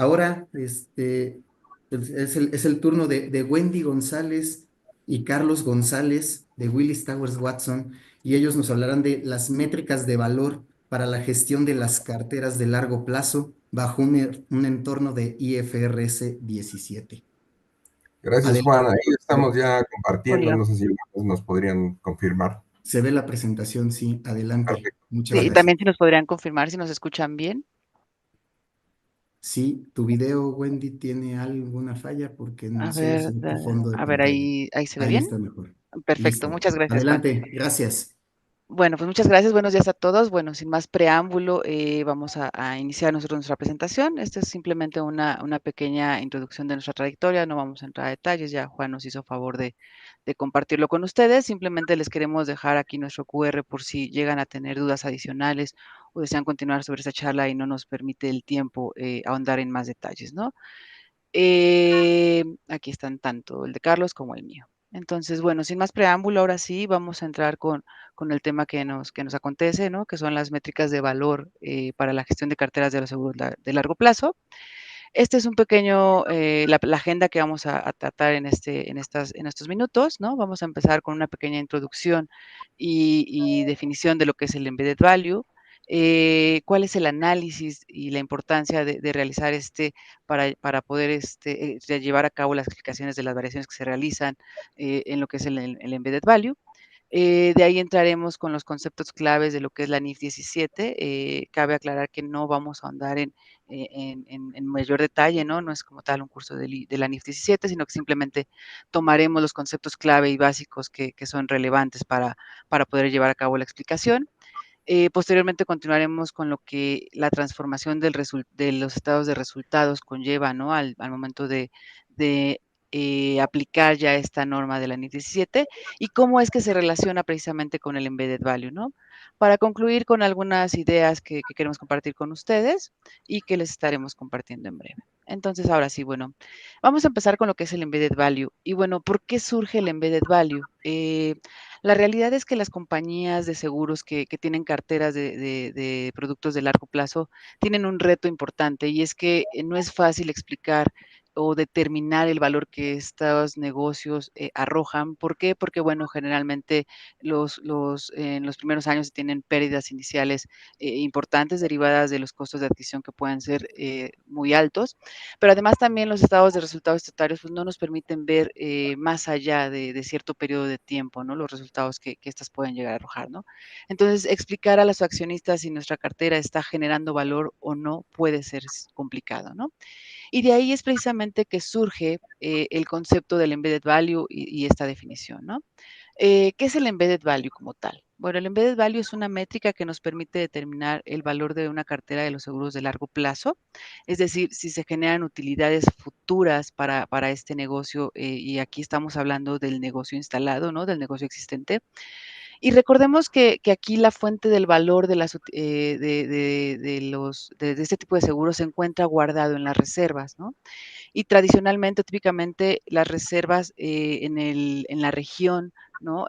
Ahora, pues, es el turno de Wendy González y Carlos González de Willis Towers Watson, y ellos nos hablarán de las métricas de valor para la gestión de las carteras de largo plazo bajo un entorno de IFRS 17. Gracias, Juan. Adelante. Ahí estamos Se ya compartiendo. Hola. No sé si nos podrían confirmar. se ve la presentación, sí, adelante. Perfecto. Muchas Sí, y gracias. también si nos podrían confirmar si nos escuchan bien. Sí, tu video, Wendy, tiene alguna falla porque solo se ve tu fondo de A ver, pantalla. ahí se ve Ahí bien. está mejor. Perfecto, Listo. muchas gracias, Juan. Adelante. Gracias. Bueno, pues muchas gracias, buenos días a todos. Bueno, sin más preámbulo, vamos a iniciar nosotros nuestra presentación. Esta es simplemente una pequeña introducción de nuestra trayectoria, no vamos a entrar a detalles, ya Juan nos hizo favor de compartirlo con ustedes. Simplemente les queremos dejar aquí nuestro QR por si llegan a tener dudas adicionales o desean continuar sobre esta charla y no nos permite el tiempo ahondar en más detalles, ¿no? Aquí están tanto el de Carlos como el mío. Entonces, bueno, sin más preámbulo, ahora sí vamos a entrar con el tema que nos acontece, ¿no? Que son las métricas de valor para la gestión de carteras de los seguros de largo plazo. Este es un pequeño, la agenda que vamos a tratar en estos minutos, ¿no? Vamos a empezar con una pequeña introducción y definición de lo que es el embedded value, cuál es el análisis y la importancia de realizar para poder llevar a cabo las explicaciones de las variaciones que se realizan en lo que es el embedded value. De ahí entraremos con los conceptos claves de lo que es la NIF 17. Cabe aclarar que no vamos a andar en mayor detalle, ¿no? No es como tal un curso de la NIF 17, sino que simplemente tomaremos los conceptos clave y básicos que son relevantes para poder llevar a cabo la explicación. Posteriormente continuaremos con lo que la transformación de los estados de resultados conlleva, ¿no? Al momento de aplicar ya esta norma de la NIF 17 y cómo es que se relaciona precisamente con el embedded value, ¿no? Para concluir con algunas ideas que queremos compartir con ustedes y que les estaremos compartiendo en breve. Entonces, ahora sí, bueno, vamos a empezar con lo que es el embedded value. Y bueno, ¿por qué surge el embedded value? La realidad es que las compañías de seguros que tienen carteras de productos de largo plazo tienen un reto importante y es que no es fácil explicar o determinar el valor que estos negocios arrojan. ¿Por qué? Porque, bueno, generalmente en los primeros años se tienen pérdidas iniciales importantes derivadas de los costos de adquisición que pueden ser muy altos, pero además también los estados de resultados estatutarios pues, no nos permiten ver más allá de cierto periodo de tiempo, ¿no? Los resultados que estas pueden llegar a arrojar, ¿no? Entonces, explicar a los accionistas si nuestra cartera está generando valor o no puede ser complicado, ¿no? Y de ahí es precisamente que surge el concepto del embedded value y esta definición, ¿no? ¿Qué es el embedded value como tal? Bueno, el embedded value es una métrica que nos permite determinar el valor de una cartera de los seguros de largo plazo, es decir, si se generan utilidades futuras para este negocio, y aquí estamos hablando del negocio instalado, ¿no? Del negocio existente. Y recordemos que aquí la fuente del valor de este tipo de seguros se encuentra guardado en las reservas, ¿no? Y tradicionalmente, típicamente, las reservas en la región, ¿no?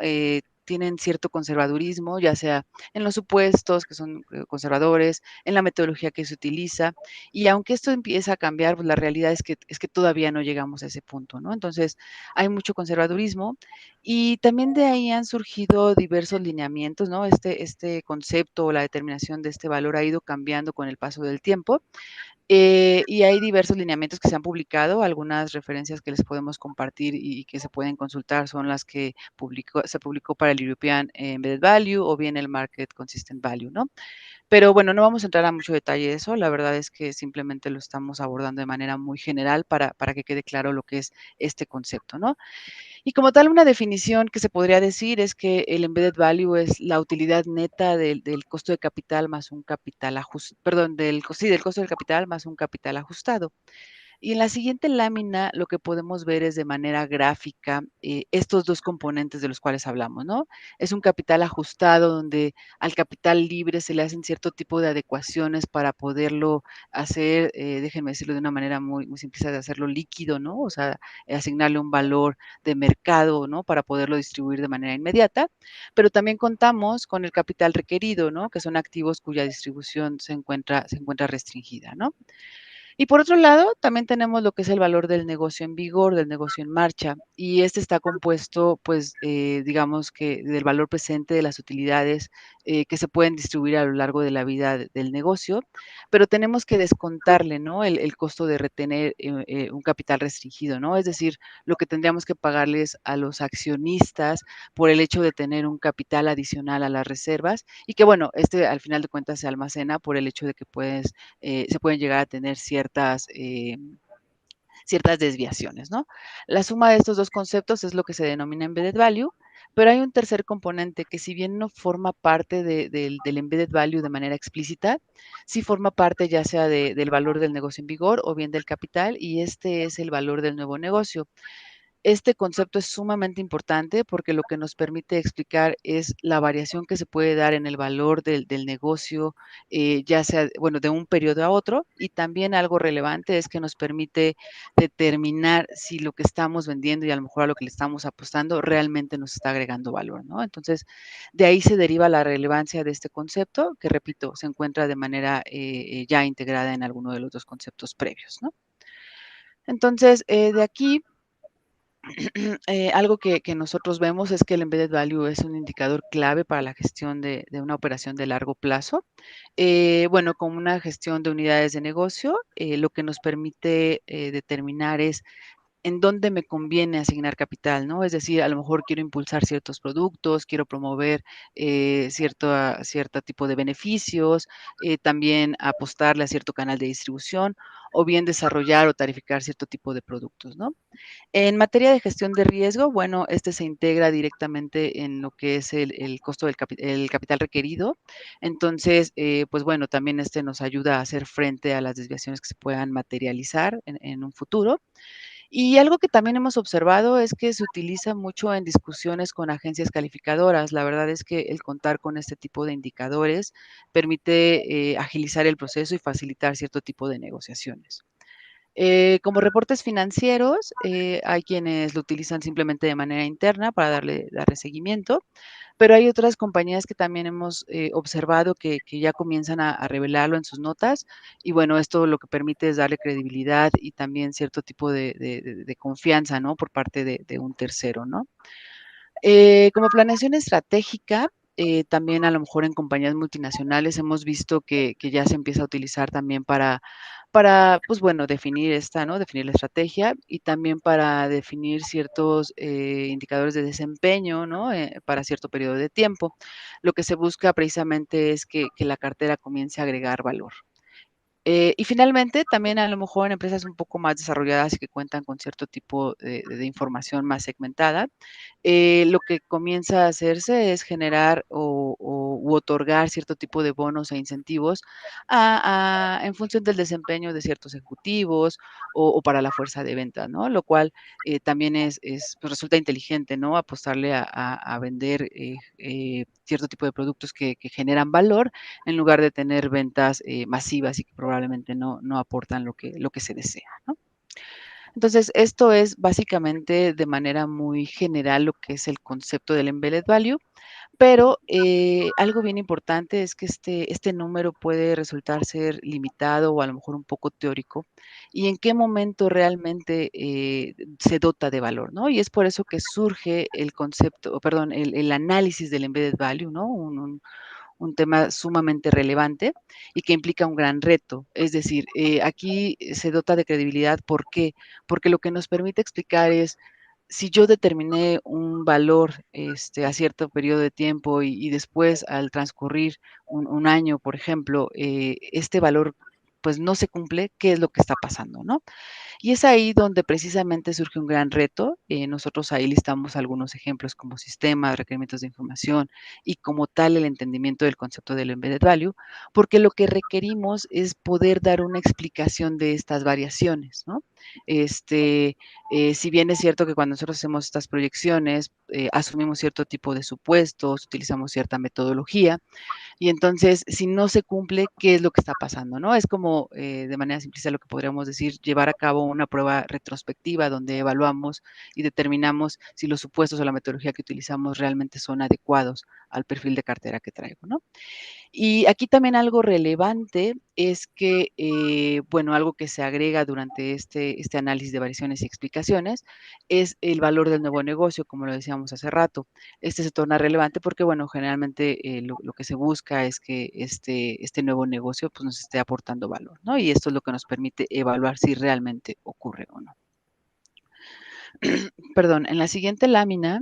Tienen cierto conservadurismo, ya sea en los supuestos que son conservadores, en la metodología que se utiliza, y aunque esto empieza a cambiar, pues la realidad es que todavía no llegamos a ese punto, ¿no? Entonces, hay mucho conservadurismo y también de ahí han surgido diversos lineamientos, ¿no? Este concepto o la determinación de este valor ha ido cambiando con el paso del tiempo y hay diversos lineamientos que se han publicado, algunas referencias que les podemos compartir y que se pueden consultar son las que se publicó para el European Embedded Value o bien el Market Consistent Value, ¿no? Pero bueno, no vamos a entrar a mucho detalle de eso, la verdad es que simplemente lo estamos abordando de manera muy general para que quede claro lo que es este concepto, ¿no? Y como tal, una definición que se podría decir es que el embedded value es la utilidad neta del costo de capital más un capital ajustado, perdón, sí, del costo del capital más un capital ajustado. Y en la siguiente lámina lo que podemos ver es de manera gráfica estos dos componentes de los cuales hablamos, ¿no? Es un capital ajustado donde al capital libre se le hacen cierto tipo de adecuaciones para poderlo hacer, déjenme decirlo de una manera muy simplista, de hacerlo líquido, ¿no? O sea, asignarle un valor de mercado, ¿no? Para poderlo distribuir de manera inmediata. Pero también contamos con el capital requerido, ¿no? Que son activos cuya distribución se encuentra restringida, ¿no? Y por otro lado, también tenemos lo que es el valor del negocio en vigor, del negocio en marcha, y este está compuesto, pues, digamos que del valor presente de las utilidades que se pueden distribuir a lo largo de la vida del negocio, pero tenemos que descontarle, ¿no? El costo de retener un capital restringido, ¿no? Es decir, lo que tendríamos que pagarles a los accionistas por el hecho de tener un capital adicional a las reservas y que, bueno, este al final de cuentas se almacena por el hecho de que se pueden llegar a tener ciertas desviaciones, ¿no? La suma de estos dos conceptos es lo que se denomina embedded value, pero hay un tercer componente que si bien no forma parte del embedded value de manera explícita, sí forma parte ya sea del valor del negocio en vigor o bien del capital, y este es el valor del nuevo negocio. Este concepto es sumamente importante porque lo que nos permite explicar es la variación que se puede dar en el valor del negocio, ya sea, bueno, de un periodo a otro. Y también algo relevante es que nos permite determinar si lo que estamos vendiendo y a lo mejor a lo que le estamos apostando realmente nos está agregando valor, ¿no? Entonces, de ahí se deriva la relevancia de este concepto, que repito, se encuentra de manera ya integrada en alguno de los dos conceptos previos, ¿no? Entonces, de aquí algo que nosotros vemos es que el embedded value es un indicador clave para la gestión de una operación de largo plazo. Bueno, con una gestión de unidades de negocio, lo que nos permite determinar es en dónde me conviene asignar capital, ¿no? Es decir, a lo mejor quiero impulsar ciertos productos, quiero promover cierto tipo de beneficios, también apostarle a cierto canal de distribución o bien desarrollar o tarificar cierto tipo de productos, ¿no? En materia de gestión de riesgo, bueno, este se integra directamente en lo que es el costo el capital requerido. Entonces, pues bueno, también este nos ayuda a hacer frente a las desviaciones que se puedan materializar en un futuro. Y algo que también hemos observado es que se utiliza mucho en discusiones con agencias calificadoras. La verdad es que el contar con este tipo de indicadores permite agilizar el proceso y facilitar cierto tipo de negociaciones. Como reportes financieros, hay quienes lo utilizan simplemente de manera interna para darle seguimiento, pero hay otras compañías que también hemos observado que ya comienzan a revelarlo en sus notas y bueno, esto lo que permite es darle credibilidad y también cierto tipo de confianza, ¿no? Por parte de un tercero, ¿no? Como planeación estratégica, también a lo mejor en compañías multinacionales hemos visto que ya se empieza a utilizar también para, pues bueno, definir esta, ¿no? Definir la estrategia y también para definir ciertos indicadores de desempeño, ¿no? Para cierto periodo de tiempo. Lo que se busca precisamente es que la cartera comience a agregar valor. Y finalmente, también a lo mejor en empresas un poco más desarrolladas y que cuentan con cierto tipo de información más segmentada, lo que comienza a hacerse es generar u otorgar cierto tipo de bonos e incentivos en función del desempeño de ciertos ejecutivos o para la fuerza de ventas, ¿no? Lo cual también pues resulta inteligente, ¿no? Apostarle a vender cierto tipo de productos que generan valor en lugar de tener ventas masivas y que probablemente no aportan lo que se desea, ¿no? Entonces, esto es básicamente de manera muy general lo que es el concepto del embedded value, pero algo bien importante es que este número puede resultar ser limitado o a lo mejor un poco teórico, y en qué momento realmente se dota de valor, ¿no? Y es por eso que surge el concepto, perdón, el análisis del embedded value, ¿no? Un tema sumamente relevante y que implica un gran reto. Es decir, aquí se dota de credibilidad. ¿Por qué? Porque lo que nos permite explicar es, si yo determiné un valor a cierto periodo de tiempo y después al transcurrir un año, por ejemplo, este valor pues no se cumple, ¿qué es lo que está pasando, no? Y es ahí donde precisamente surge un gran reto. Nosotros ahí listamos algunos ejemplos como sistemas, requerimientos de información y como tal el entendimiento del concepto del embedded value, porque lo que requerimos es poder dar una explicación de estas variaciones, ¿no? Este, Si bien es cierto que cuando nosotros hacemos estas proyecciones, asumimos cierto tipo de supuestos, utilizamos cierta metodología, y entonces, si no se cumple, ¿qué es lo que está pasando, no? Es como, de manera simplista, lo que podríamos decir, llevar a cabo una prueba retrospectiva donde evaluamos y determinamos si los supuestos o la metodología que utilizamos realmente son adecuados al perfil de cartera que traigo, ¿no? Y aquí también algo relevante es que, bueno, algo que se agrega durante este análisis de variaciones y explicaciones es el valor del nuevo negocio, como lo decíamos hace rato. Este se torna relevante porque, bueno, generalmente lo que se busca es que este nuevo negocio pues, nos esté aportando valor, ¿no? Y esto es lo que nos permite evaluar si realmente ocurre o no. Perdón, en la siguiente lámina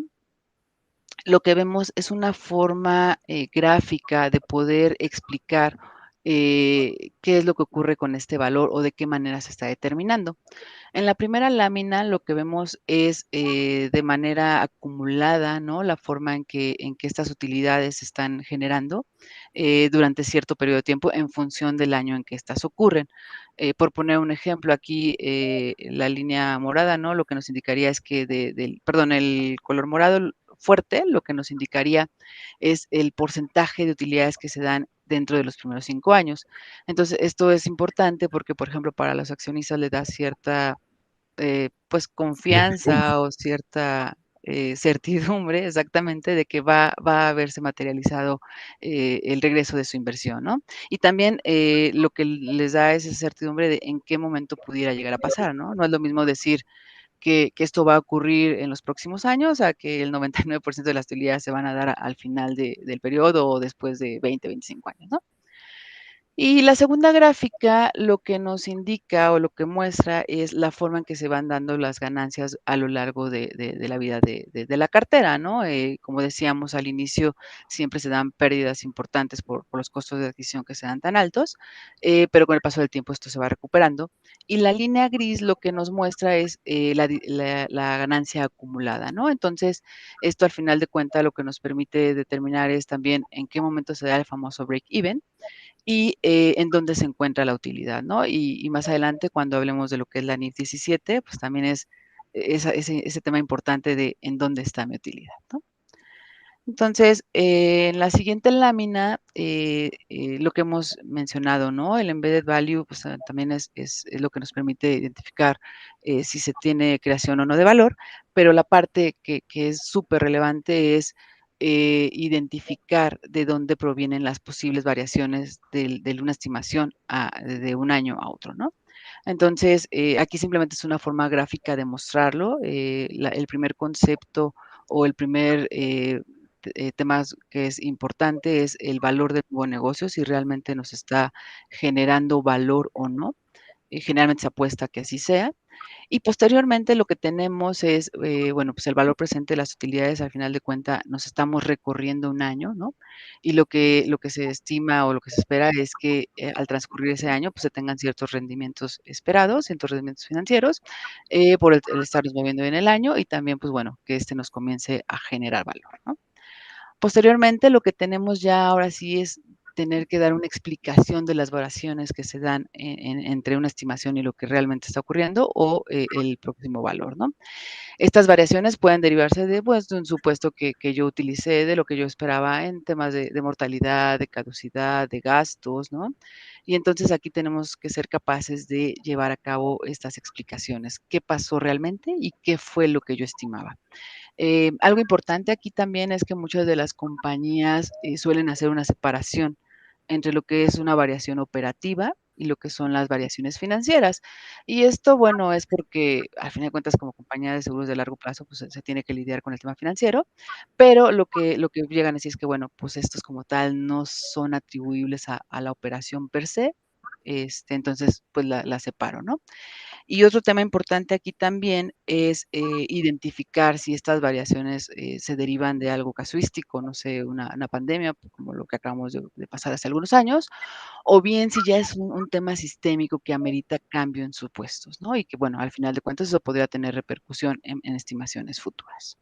lo que vemos es una forma gráfica de poder explicar qué es lo que ocurre con este valor o de qué manera se está determinando. En la primera lámina lo que vemos es de manera acumulada, ¿no? La forma en que estas utilidades se están generando durante cierto periodo de tiempo en función del año en que estas ocurren. Por poner un ejemplo, aquí la línea morada, ¿no? Lo que nos indicaría es que perdón, el color morado fuerte, lo que nos indicaría es el porcentaje de utilidades que se dan dentro de los primeros 5 años. Entonces, esto es importante porque, por ejemplo, para los accionistas le da cierta, pues, Certidumbre. confianza o cierta, certidumbre, exactamente, de que va a verse materializado, el regreso de su inversión, ¿no? Y también, lo que les da es esa certidumbre de en qué momento pudiera llegar a pasar, ¿no? No es lo mismo decir que esto va a ocurrir en los próximos años, a que el 99% de las utilidades se van a dar al final del periodo o después de 20, 25 años, ¿no? Y la segunda gráfica lo que nos indica o lo que muestra es la forma en que se van dando las ganancias a lo largo de la vida de la cartera, ¿no? Como decíamos al inicio, siempre se dan pérdidas importantes por los costos de adquisición que se dan tan altos, pero con el paso del tiempo esto se va recuperando. Y la línea gris lo que nos muestra es la ganancia acumulada, ¿no? Entonces, esto al final de cuentas lo que nos permite determinar es también en qué momento se da el famoso break even y en dónde se encuentra la utilidad, ¿no? Y más adelante, cuando hablemos de lo que es la NIF 17, pues también es ese tema importante de en dónde está mi utilidad, ¿no? Entonces, en la siguiente lámina, lo que hemos mencionado, ¿no? El embedded value, pues también es lo que nos permite identificar si se tiene creación o no de valor, pero la parte que es súper relevante es identificar de dónde provienen las posibles variaciones de una estimación de un año a otro, ¿no? Entonces, aquí simplemente es una forma gráfica de mostrarlo. El primer concepto o el primer tema que es importante es el valor del nuevo negocio, si realmente nos está generando valor o no. Generalmente se apuesta a que así sea. Y posteriormente lo que tenemos es, bueno, pues el valor presente de las utilidades, al final de cuenta, nos estamos recorriendo un año, ¿no? Y lo que se estima o lo que se espera es que al transcurrir ese año, pues se tengan ciertos rendimientos esperados, ciertos rendimientos financieros, por el estarnos moviendo en el año y también, pues bueno, que este nos comience a generar valor, ¿no? Posteriormente, lo que tenemos ya ahora sí es tener que dar una explicación de las variaciones que se dan entre una estimación y lo que realmente está ocurriendo o el próximo valor, ¿no? Estas variaciones pueden derivarse de, pues, de un supuesto que yo utilicé, de lo que yo esperaba en temas de mortalidad, de caducidad, de gastos, ¿no? Y entonces aquí tenemos que ser capaces de llevar a cabo estas explicaciones. ¿Qué pasó realmente y qué fue lo que yo estimaba? Algo importante aquí también es que muchas de las compañías suelen hacer una separación entre lo que es una variación operativa y lo que son las variaciones financieras. Y esto, bueno, es porque al fin de cuentas como compañía de seguros de largo plazo, pues se tiene que lidiar con el tema financiero, pero lo que llegan a decir es que, bueno, pues estos como tal no son atribuibles a la operación per se, entonces pues la separo, ¿no? Y otro tema importante aquí también es identificar si estas variaciones se derivan de algo casuístico, no sé, una pandemia, como lo que acabamos de pasar hace algunos años, o bien si ya es un tema sistémico que amerita cambio en supuestos, ¿no? Y que, bueno, al final de cuentas eso podría tener repercusión en estimaciones futuras.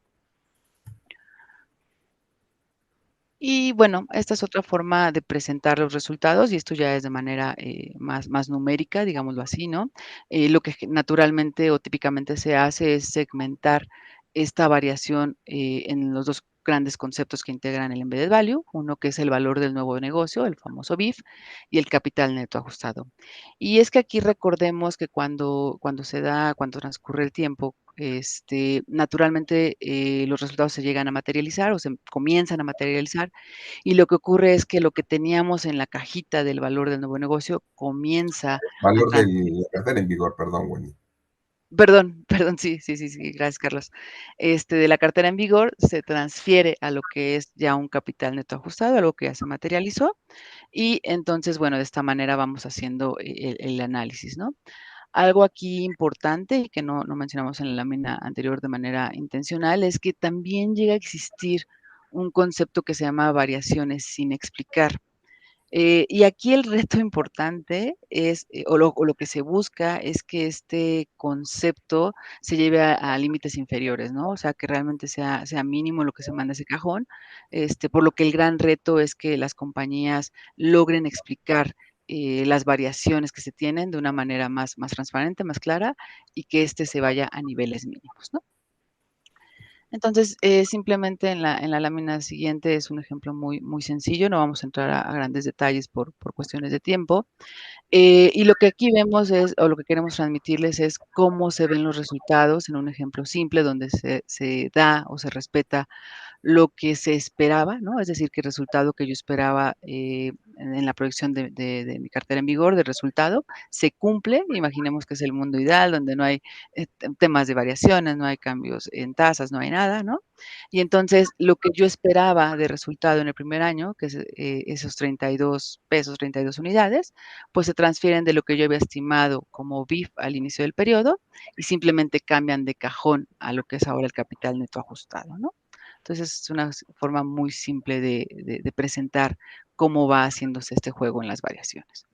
Y bueno, esta es otra forma de presentar los resultados y esto ya es de manera más numérica, digámoslo así, ¿no? Lo que naturalmente o típicamente se hace es segmentar esta variación en los dos grandes conceptos que integran el Embedded Value, uno que es el valor del nuevo negocio, el famoso BIF, y el capital neto ajustado. Y es que aquí recordemos que cuando transcurre el tiempo, naturalmente los resultados se llegan a materializar o se comienzan a materializar y lo que ocurre es que lo que teníamos en la cajita del valor del nuevo negocio comienza a Valor de transferir. la cartera en vigor, perdón, Wendy. Perdón, perdón, sí, gracias, Carlos. De la cartera en vigor se transfiere a lo que es ya un capital neto ajustado, algo que ya se materializó, y entonces, bueno, de esta manera vamos haciendo el análisis, ¿no? Algo aquí importante y que no mencionamos en la lámina anterior de manera intencional es que también llega a existir un concepto que se llama variaciones sin explicar. Y aquí el reto importante es, o lo que se busca es que este concepto se lleve a límites inferiores, ¿no? O sea, que realmente sea mínimo lo que se manda a ese cajón, por lo que el gran reto es que las compañías logren explicar las variaciones que se tienen de una manera más transparente, más clara, y que se vaya a niveles mínimos, ¿no? Entonces, simplemente en la lámina siguiente es un ejemplo muy sencillo, no vamos a entrar a grandes detalles por cuestiones de tiempo. Y lo que aquí vemos es, o lo que queremos transmitirles es cómo se ven los resultados en un ejemplo simple donde se da o se respeta lo que se esperaba, ¿no? Es decir, que el resultado que yo esperaba en la proyección de mi cartera en vigor, de resultado, se cumple. Imaginemos que es el mundo ideal, donde no hay temas de variaciones, no hay cambios en tasas, no hay nada, ¿no? Y entonces, lo que yo esperaba de resultado en el primer año, que es esos 32 pesos, 32 unidades, pues se transfieren de lo que yo había estimado como BIF al inicio del periodo y simplemente cambian de cajón a lo que es ahora el capital neto ajustado, ¿no? Entonces, es una forma muy simple de presentar cómo va haciéndose este juego en las variaciones.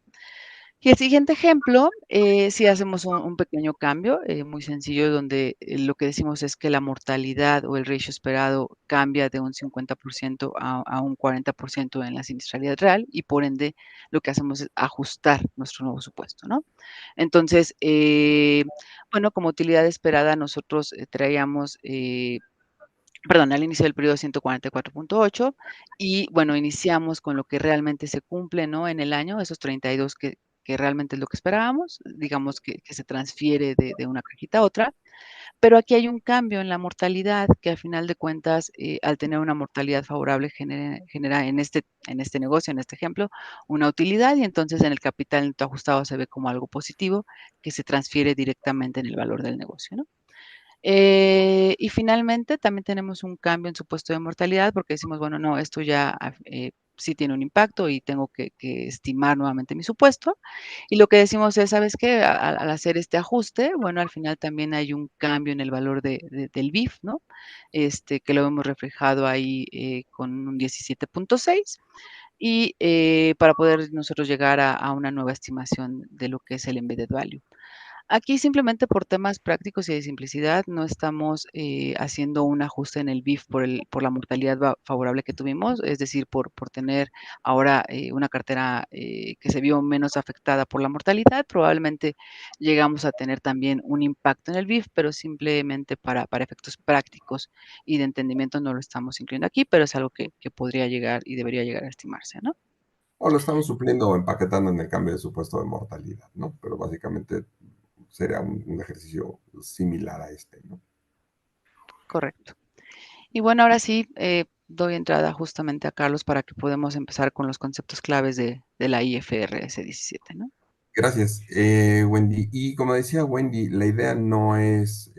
Y el siguiente ejemplo, si hacemos un pequeño cambio, muy sencillo, donde lo que decimos es que la mortalidad o el ratio esperado cambia de un 50% a un 40% en la siniestralidad real y por ende lo que hacemos es ajustar nuestro nuevo supuesto, ¿no? Entonces, bueno, como utilidad esperada nosotros traíamos perdón, al inicio del periodo 144.8 y bueno, iniciamos con lo que realmente se cumple, ¿no? En el año, esos 32 que realmente es lo que esperábamos, digamos que se transfiere de una cajita a otra, pero aquí hay un cambio en la mortalidad que al final de cuentas, al tener una mortalidad favorable genera en este negocio, en este ejemplo, una utilidad y entonces en el capital neto ajustado se ve como algo positivo que se transfiere directamente en el valor del negocio, ¿no? Y finalmente también tenemos un cambio en su puesto de mortalidad porque decimos, bueno, no, esto ya sí tiene un impacto y tengo que estimar nuevamente mi supuesto. Y lo que decimos es, ¿sabes qué? Al hacer este ajuste, bueno, al final también hay un cambio en el valor del BIF, ¿no? Que lo hemos reflejado ahí con un 17.6 y para poder nosotros llegar a una nueva estimación de lo que es el embedded value. Aquí simplemente por temas prácticos y de simplicidad no estamos haciendo un ajuste en el BIF por la mortalidad favorable que tuvimos, es decir, por tener ahora una cartera que se vio menos afectada por la mortalidad, probablemente llegamos a tener también un impacto en el BIF, pero simplemente para efectos prácticos y de entendimiento no lo estamos incluyendo aquí, pero es algo que podría llegar y debería llegar a estimarse, ¿no? O lo estamos supliendo o empaquetando en el cambio de supuesto de mortalidad, ¿no? Pero básicamente sería un ejercicio similar a este, ¿no? Correcto. Y bueno, ahora sí, doy entrada justamente a Carlos para que podamos empezar con los conceptos claves de la IFRS 17, ¿no? Gracias, Wendy. Y como decía Wendy, la idea no es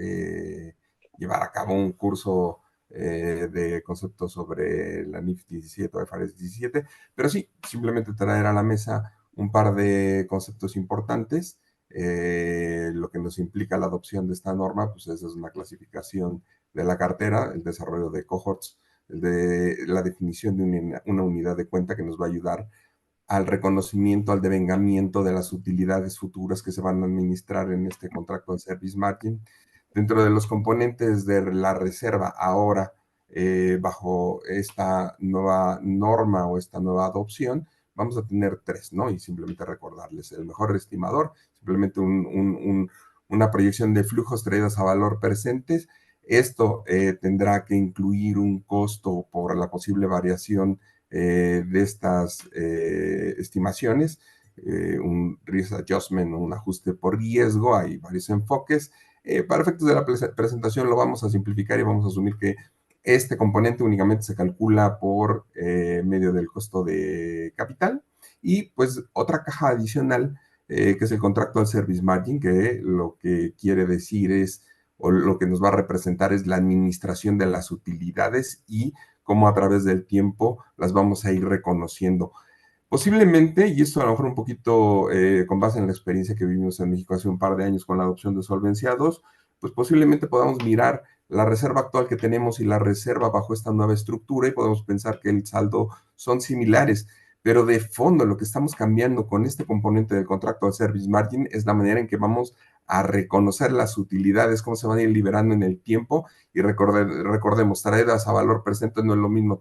llevar a cabo un curso de conceptos sobre la NIF 17 o IFRS 17, pero sí, simplemente traer a la mesa un par de conceptos importantes. Lo que nos implica la adopción de esta norma, pues esa es una clasificación de la cartera, el desarrollo de cohorts, la definición de una unidad de cuenta que nos va a ayudar al reconocimiento, al devengamiento de las utilidades futuras que se van a administrar en este contrato de service margin. Dentro de los componentes de la reserva ahora, bajo esta nueva norma o esta nueva adopción, vamos a tener tres, ¿no? Y simplemente recordarles, el mejor estimador, simplemente una proyección de flujos traídos a valor presentes. Esto tendrá que incluir un costo por la posible variación de estas estimaciones, un risk adjustment, un ajuste por riesgo, hay varios enfoques. Para efectos de la presentación lo vamos a simplificar y vamos a asumir que este componente únicamente se calcula por medio del costo de capital. Y pues otra caja adicional, que es el Contractual Service Margin, que lo que quiere decir es, o lo que nos va a representar es la administración de las utilidades y cómo a través del tiempo las vamos a ir reconociendo. Posiblemente, y esto a lo mejor un poquito con base en la experiencia que vivimos en México hace un par de años con la adopción de Solvencia II, pues posiblemente podamos mirar la reserva actual que tenemos y la reserva bajo esta nueva estructura y podemos pensar que el saldo son similares, pero de fondo lo que estamos cambiando con este componente del contrato de service margin es la manera en que vamos a reconocer las utilidades, cómo se van a ir liberando en el tiempo y recordemos, traerlas a valor presente no es lo mismo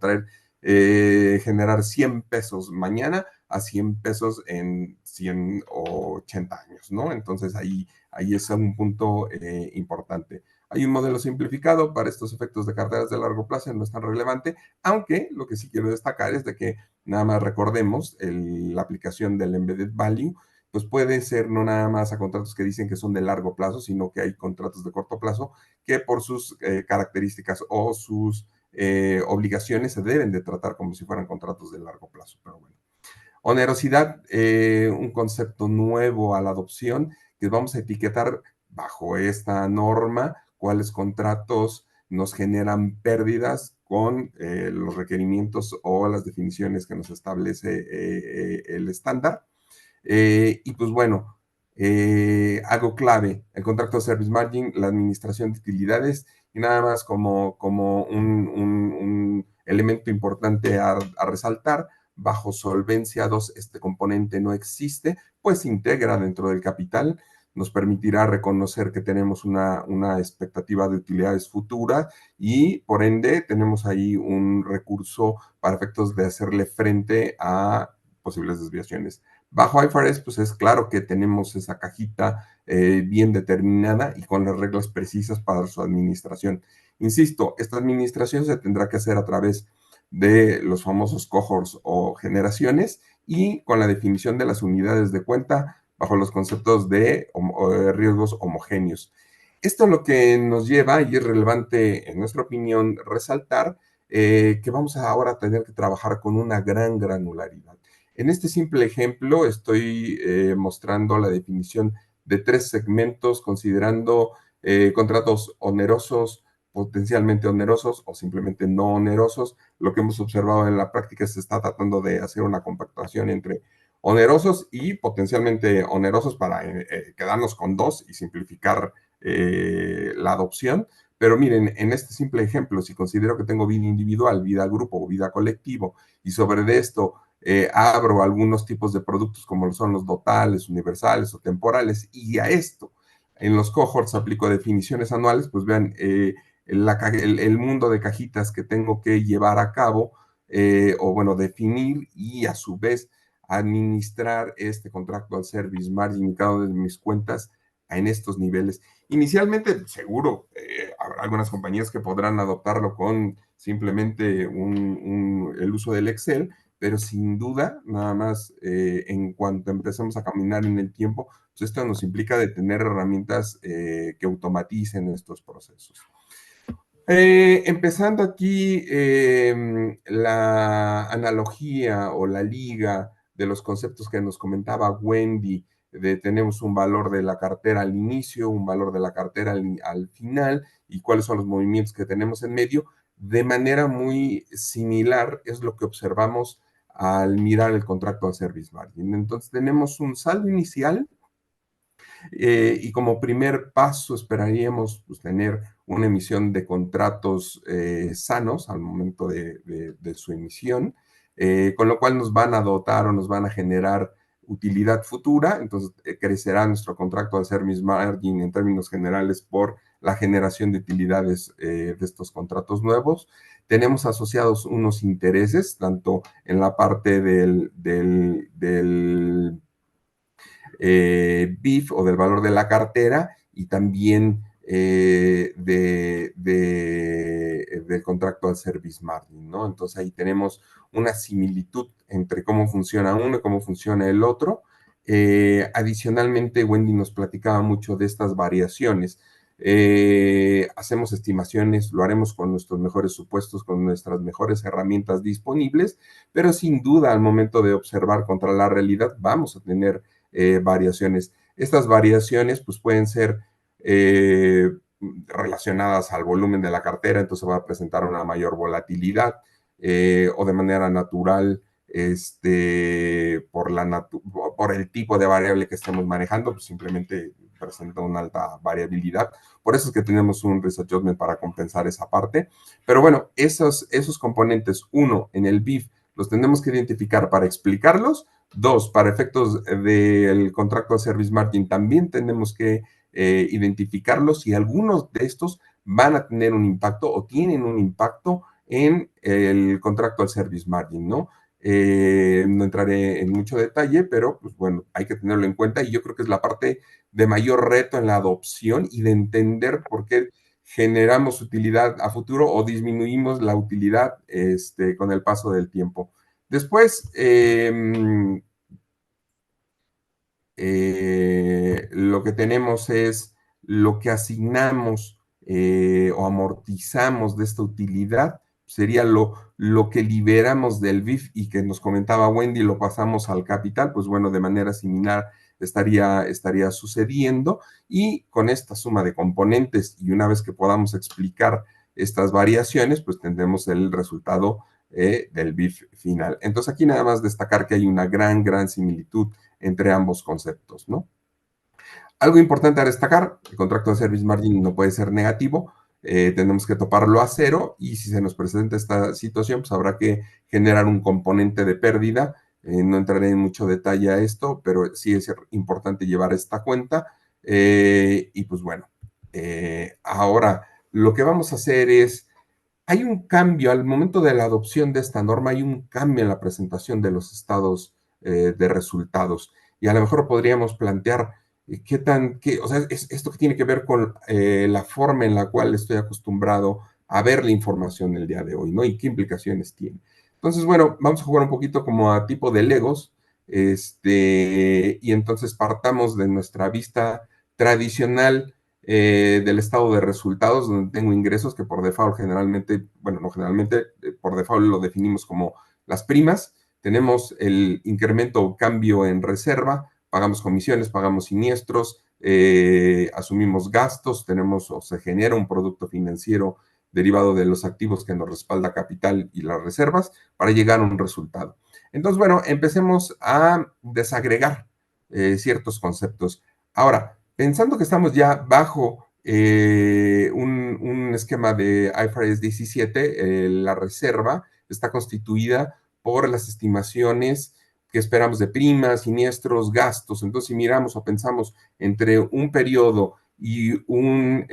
generar 100 pesos mañana a 100 pesos en 180 años, ¿no? Entonces ahí es un punto importante. Hay un modelo simplificado para estos efectos de carteras de largo plazo, no es tan relevante, aunque lo que sí quiero destacar es de que nada más recordemos la aplicación del Embedded Value, pues puede ser no nada más a contratos que dicen que son de largo plazo, sino que hay contratos de corto plazo que por sus características o sus obligaciones se deben de tratar como si fueran contratos de largo plazo, pero bueno. Onerosidad, un concepto nuevo a la adopción, que vamos a etiquetar bajo esta norma cuáles contratos nos generan pérdidas con los requerimientos o las definiciones que nos establece el estándar. Y pues bueno, algo clave, el contrato de service margin, la administración de utilidades, y nada más como un elemento importante a resaltar, bajo Solvencia II este componente no existe, pues se integra dentro del capital, nos permitirá reconocer que tenemos una expectativa de utilidades futuras y por ende tenemos ahí un recurso para efectos de hacerle frente a posibles desviaciones. Bajo IFRS, pues es claro que tenemos esa cajita bien determinada y con las reglas precisas para su administración. Insisto, esta administración se tendrá que hacer a través de los famosos cohorts o generaciones y con la definición de las unidades de cuenta bajo los conceptos de riesgos homogéneos. Esto es lo que nos lleva, y es relevante en nuestra opinión resaltar, que vamos a ahora tener que trabajar con una gran granularidad. En este simple ejemplo estoy mostrando la definición de tres segmentos considerando contratos onerosos, potencialmente onerosos o simplemente no onerosos. Lo que hemos observado en la práctica se está tratando de hacer una compactación entre onerosos y potencialmente onerosos para quedarnos con dos y simplificar la adopción. Pero miren, en este simple ejemplo, si considero que tengo vida individual, vida grupo o vida colectivo, y sobre esto abro algunos tipos de productos como son los totales, universales o temporales, y a esto en los cohorts aplico definiciones anuales, pues vean, el mundo de cajitas que tengo que llevar a cabo, o bueno, definir y a su vez administrar este contractual service margin y cada una de mis cuentas en estos niveles. Inicialmente, seguro, habrá algunas compañías que podrán adoptarlo con simplemente el uso del Excel, pero sin duda, nada más en cuanto empecemos a caminar en el tiempo, pues esto nos implica de tener herramientas que automaticen estos procesos. Empezando aquí la analogía o la liga de los conceptos que nos comentaba Wendy, de tenemos un valor de la cartera al inicio, un valor de la cartera al final y cuáles son los movimientos que tenemos en medio, de manera muy similar es lo que observamos al mirar el contrato al service margin. Entonces tenemos un saldo inicial y como primer paso esperaríamos pues, tener una emisión de contratos sanos al momento de su emisión, con lo cual nos van a dotar o nos van a generar utilidad futura, entonces crecerá nuestro contrato al service margin en términos generales por la generación de utilidades de estos contratos nuevos. Tenemos asociados unos intereses, tanto en la parte del BIF o del valor de la cartera y también del contractual service margin, ¿no? Entonces ahí tenemos una similitud entre cómo funciona uno y cómo funciona el otro. Adicionalmente, Wendy nos platicaba mucho de estas variaciones. Hacemos estimaciones, lo haremos con nuestros mejores supuestos, con nuestras mejores herramientas disponibles, pero sin duda al momento de observar contra la realidad vamos a tener variaciones. Estas variaciones pues pueden ser relacionadas al volumen de la cartera, entonces va a presentar una mayor volatilidad o de manera natural por el tipo de variable que estemos manejando, pues simplemente presenta una alta variabilidad. Por eso es que tenemos un risk adjustment para compensar esa parte. Pero bueno, esos componentes, uno, en el BIF, los tenemos que identificar para explicarlos. Dos, para efectos del contrato de service margin, también tenemos que identificarlos y algunos de estos van a tener un impacto o tienen un impacto en el contrato al service margin, ¿no? No entraré en mucho detalle, pero pues bueno, hay que tenerlo en cuenta y yo creo que es la parte de mayor reto en la adopción y de entender por qué generamos utilidad a futuro o disminuimos la utilidad con el paso del tiempo. Después, lo que tenemos es lo que asignamos o amortizamos de esta utilidad, sería lo que liberamos del BIF y que nos comentaba Wendy, lo pasamos al capital, pues bueno, de manera similar estaría sucediendo y con esta suma de componentes y una vez que podamos explicar estas variaciones, pues tendremos el resultado del BIF final. Entonces aquí nada más destacar que hay una gran similitud entre ambos conceptos, ¿no? Algo importante a destacar, el contrato de service margin no puede ser negativo, tenemos que toparlo a cero y si se nos presenta esta situación, pues habrá que generar un componente de pérdida. No entraré en mucho detalle a esto, pero sí es importante llevar esta cuenta. Y pues bueno, ahora lo que vamos a hacer es, hay un cambio, al momento de la adopción de esta norma, hay un cambio en la presentación de los estados de resultados. Y a lo mejor podríamos plantear o sea, esto que tiene que ver con la forma en la cual estoy acostumbrado a ver la información el día de hoy, ¿no? Y qué implicaciones tiene. Entonces, bueno, vamos a jugar un poquito como a tipo de Legos, y entonces partamos de nuestra vista tradicional del estado de resultados, donde tengo ingresos que por default generalmente, bueno, no generalmente, por default lo definimos como las primas. Tenemos el incremento o cambio en reserva, pagamos comisiones, pagamos siniestros, asumimos gastos, tenemos o se genera un producto financiero derivado de los activos que nos respalda capital y las reservas para llegar a un resultado. Entonces, bueno, empecemos a desagregar ciertos conceptos. Ahora, pensando que estamos ya bajo un esquema de IFRS 17, la reserva está constituida por las estimaciones que esperamos de primas, siniestros, gastos. Entonces, si miramos o pensamos entre un periodo y un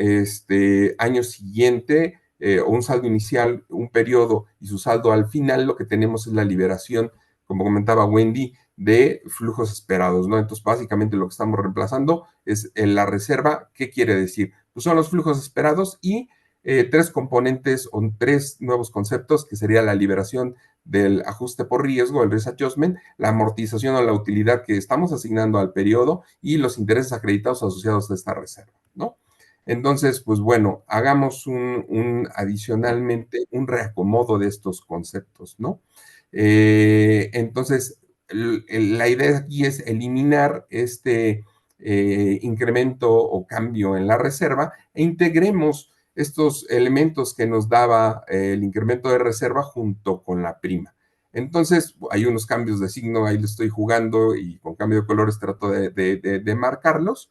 año siguiente, o un saldo inicial, un periodo y su saldo al final, lo que tenemos es la liberación, como comentaba Wendy, de flujos esperados, ¿no? Entonces, básicamente lo que estamos reemplazando es la reserva. ¿Qué quiere decir? Pues son los flujos esperados y tres componentes o tres nuevos conceptos, que sería la liberación del ajuste por riesgo, el risk adjustment, la amortización o la utilidad que estamos asignando al periodo y los intereses acreditados asociados a esta reserva, ¿no? Entonces, pues bueno, hagamos adicionalmente un reacomodo de estos conceptos, ¿no? Entonces, la idea aquí es eliminar este incremento o cambio en la reserva e integremos estos elementos que nos daba el incremento de reserva junto con la prima. Entonces, hay unos cambios de signo, ahí lo estoy jugando y con cambio de colores trato de marcarlos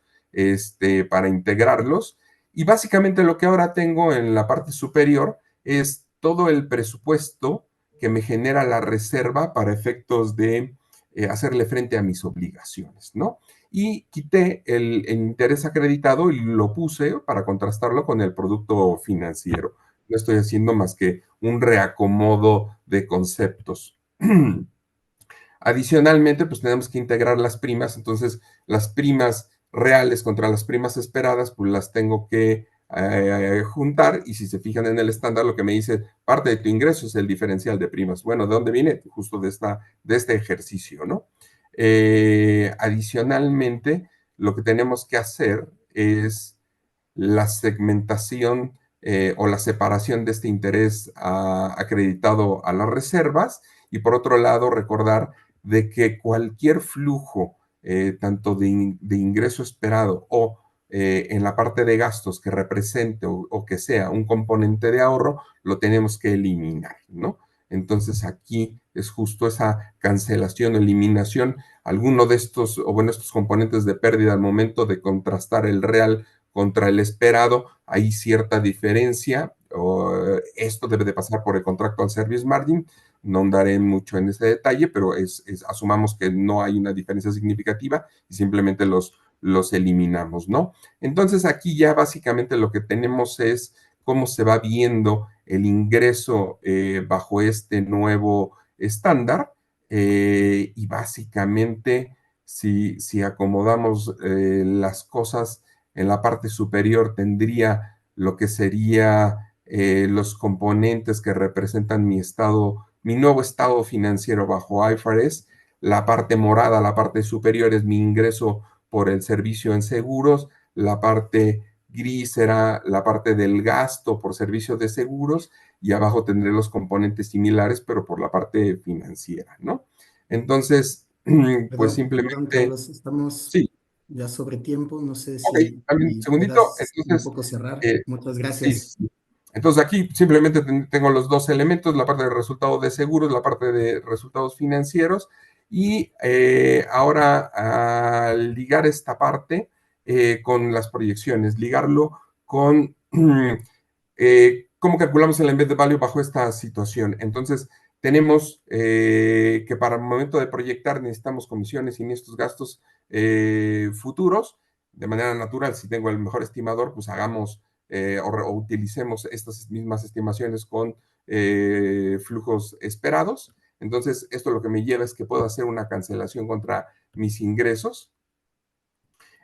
para integrarlos. Y básicamente lo que ahora tengo en la parte superior es todo el presupuesto que me genera la reserva para efectos de hacerle frente a mis obligaciones, ¿no? y quité el interés acreditado y lo puse para contrastarlo con el producto financiero. No estoy haciendo más que un reacomodo de conceptos. Adicionalmente, pues tenemos que integrar las primas, entonces las primas reales contra las primas esperadas, pues las tengo que juntar, y si se fijan en el estándar, lo que me dice, parte de tu ingreso es el diferencial de primas. Bueno, ¿de dónde viene? Justo de este ejercicio, ¿no? Adicionalmente, lo que tenemos que hacer es la segmentación o la separación de este interés acreditado a las reservas, y por otro lado recordar de que cualquier flujo, tanto de ingreso esperado o en la parte de gastos que represente o que sea un componente de ahorro, lo tenemos que eliminar, ¿no? Entonces aquí es justo esa cancelación, eliminación, alguno de estos, o bueno, estos componentes de pérdida al momento de contrastar el real contra el esperado, hay cierta diferencia, o esto debe de pasar por el Contractual Service Margin. No andaré mucho en ese detalle, pero asumamos que no hay una diferencia significativa y simplemente los eliminamos, ¿no? Entonces aquí ya básicamente lo que tenemos es cómo se va viendo el ingreso bajo este nuevo estándar, y básicamente si acomodamos las cosas en la parte superior, tendría lo que sería los componentes que representan mi nuevo estado financiero bajo IFRS. La parte morada, la parte superior, es mi ingreso por el servicio en seguros. La parte gris será la parte del gasto por servicio de seguros, y abajo tendré los componentes similares, pero por la parte financiera, ¿no? Entonces, pues Perdón, simplemente, Carlos, estamos sí, ya sobre tiempo. No sé ok, si un segundito. puedas un Entonces, poco cerrar. eh, Muchas sí, gracias. sí, sí. Entonces aquí simplemente tengo los dos elementos, la parte de resultados de seguros, la parte de resultados financieros, y ahora al ligar esta parte con las proyecciones, ligarlo con cómo calculamos el embedded value bajo esta situación. Entonces, tenemos que para el momento de proyectar necesitamos comisiones y estos gastos futuros. De manera natural, si tengo el mejor estimador, pues hagamos o utilicemos estas mismas estimaciones con flujos esperados. Entonces, esto lo que me lleva es que puedo hacer una cancelación contra mis ingresos.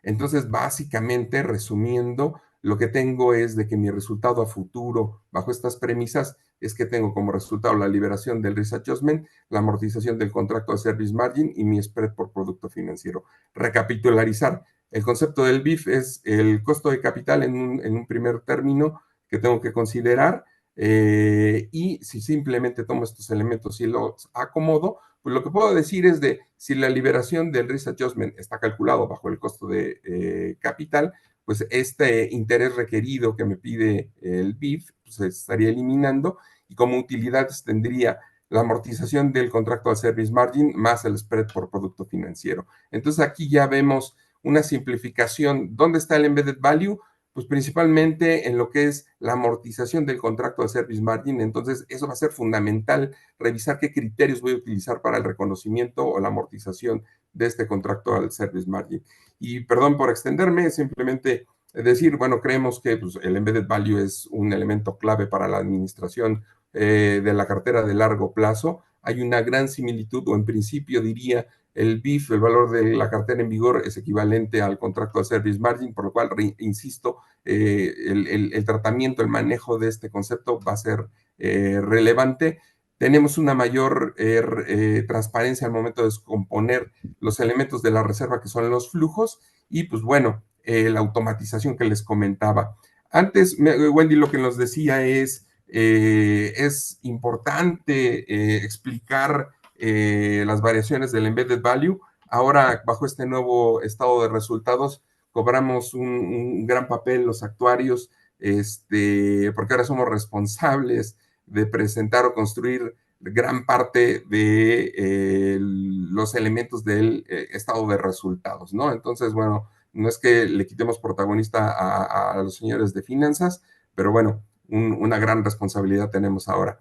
Entonces, básicamente, resumiendo, lo que tengo es de que mi resultado a futuro, bajo estas premisas, es que tengo como resultado la liberación del risk adjustment, la amortización del contrato de service margin y mi spread por producto financiero. Recapitularizar, el concepto del BIF es el costo de capital en un primer término que tengo que considerar, y si simplemente tomo estos elementos y los acomodo, pues lo que puedo decir es de si la liberación del risk adjustment está calculado bajo el costo de capital, pues este interés requerido que me pide el BIF, pues se estaría eliminando, y como utilidades tendría la amortización del contrato de service margin más el spread por producto financiero. Entonces aquí ya vemos una simplificación. ¿Dónde está el embedded value? Pues principalmente en lo que es la amortización del contrato de service margin. Entonces eso va a ser fundamental, revisar qué criterios voy a utilizar para el reconocimiento o la amortización de este contrato al service margin. Y perdón por extenderme, simplemente decir, bueno, creemos que pues, el embedded value es un elemento clave para la administración de la cartera de largo plazo. Hay una gran similitud, o en principio diría, el BIF, el valor de la cartera en vigor, es equivalente al contrato de service margin, por lo cual, insisto, el tratamiento, el manejo de este concepto va a ser relevante. Tenemos una mayor transparencia al momento de descomponer los elementos de la reserva, que son los flujos, y pues bueno, la automatización que les comentaba. Antes, Wendy lo que nos decía es importante explicar las variaciones del embedded value. Ahora, bajo este nuevo estado de resultados, cobramos un gran papel los actuarios, porque ahora somos responsables de presentar o construir gran parte de los elementos del estado de resultados, ¿no? Entonces, bueno, no es que le quitemos protagonista a los señores de finanzas, pero bueno, una gran responsabilidad tenemos ahora.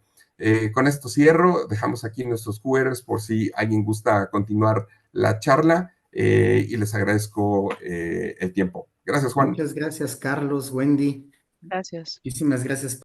Con esto cierro, dejamos aquí nuestros QRs por si alguien gusta continuar la charla. y les agradezco el tiempo. Gracias, Juan. Muchas gracias, Carlos, Wendy. Gracias. Muchísimas gracias.